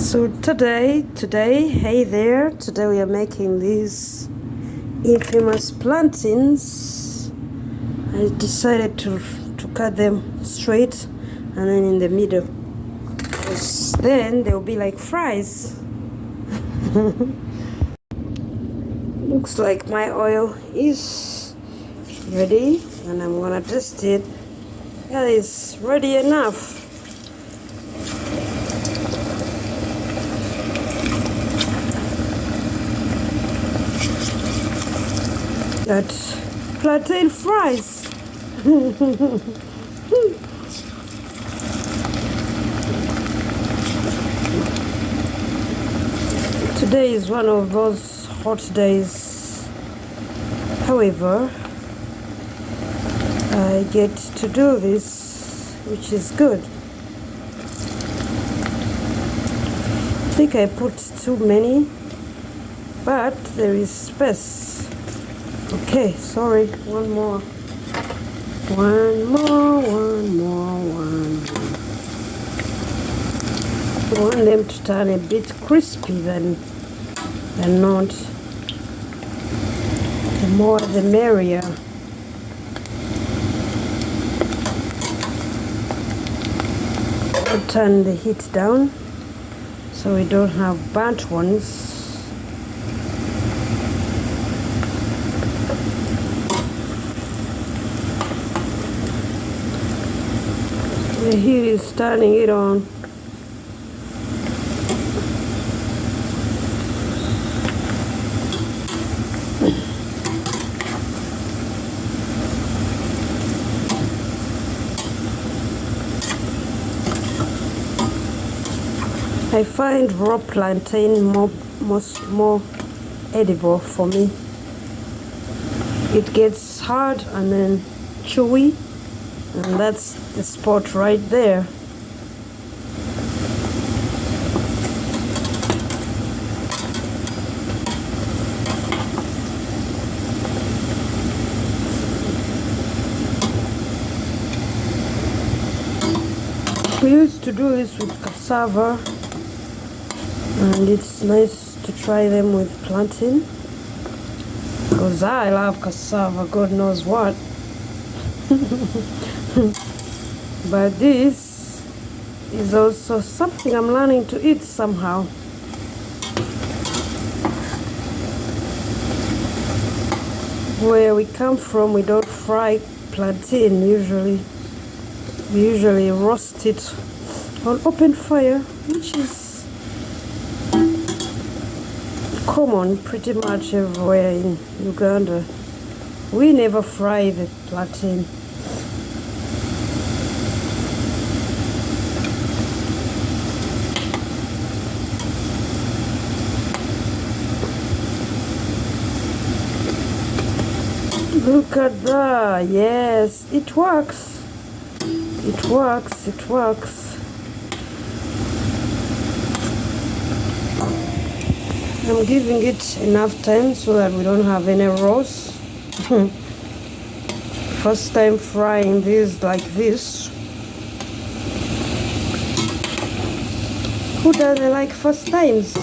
So today, hey there, today we are making these infamous plantains. I decided to cut them straight and then in the middle, because then they'll be like fries. Looks like my oil is ready and I'm gonna test it. Yeah, it's ready enough. That's plantain fries. Today is one of those hot days. However, I get to do this, which is good. I think I put too many, but there is space. Okay, sorry, one more. I want them to turn a bit crispy than not. The more the merrier. I'll turn the heat down so we don't have burnt ones. The heat is turning it on. I find raw plantain more edible for me. It gets hard and then chewy, and that's the spot right there. We used to do this with cassava, and it's nice to try them with plantain, because I love cassava, God knows what. But this is also something I'm learning to eat somehow. Where we come from, we don't fry plantain usually. We usually roast it on open fire, which is common pretty much everywhere in Uganda. We never fry the plantain. Look at that. Yes, it works. It works. It works. I'm giving it enough time so that we don't have any roast. First time frying this like this. Who doesn't like first times?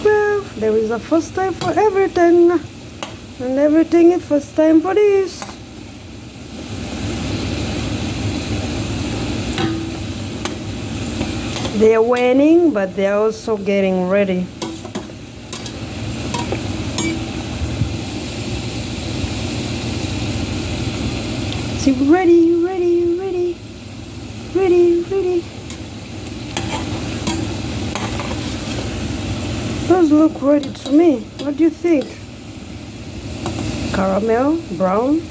Well, there is a first time for everything, and everything is first time for this. They're waning, but they're also getting ready. See, ready. Those look ready to me. What do you think? Caramel, brown.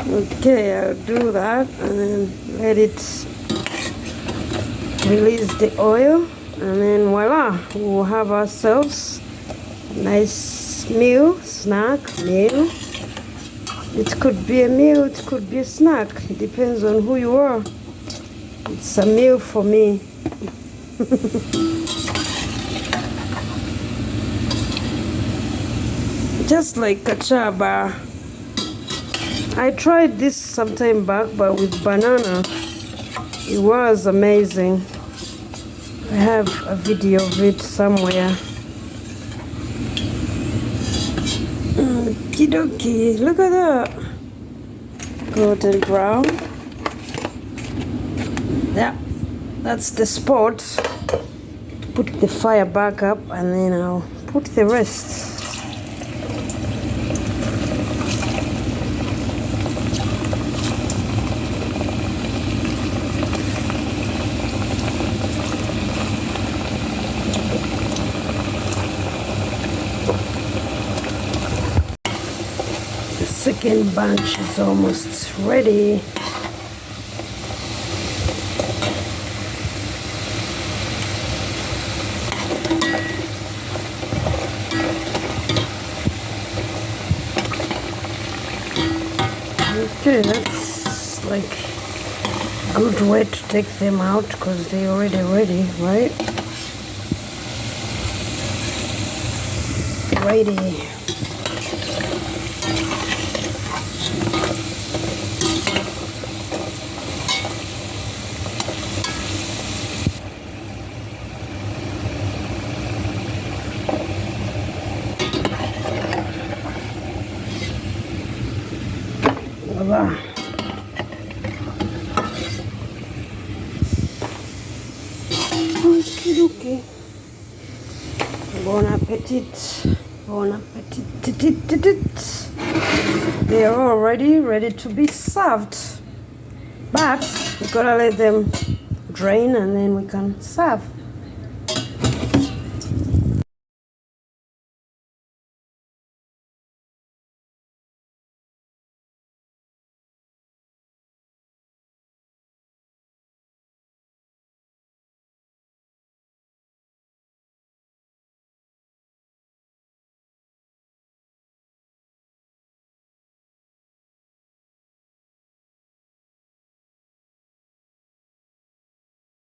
Okay, I'll do that and then let it release the oil, and then voila, we'll have ourselves a nice meal, snack, meal. It could be a meal, it could be a snack. It depends on who you are. It's a meal for me. Just like kachaba. I tried this some time back, but with banana. It was amazing. I have a video of it somewhere. Okie, look at that. Golden brown. Yeah, that's the spot. Put the fire back up and then I'll put the rest. The second bunch is almost ready. Okay, that's like a good way to take them out because they're already ready, right? Ready. Voila. Okay. Bon appetit. Bon appetit. They are all ready to be served. But we gotta let them drain and then we can serve.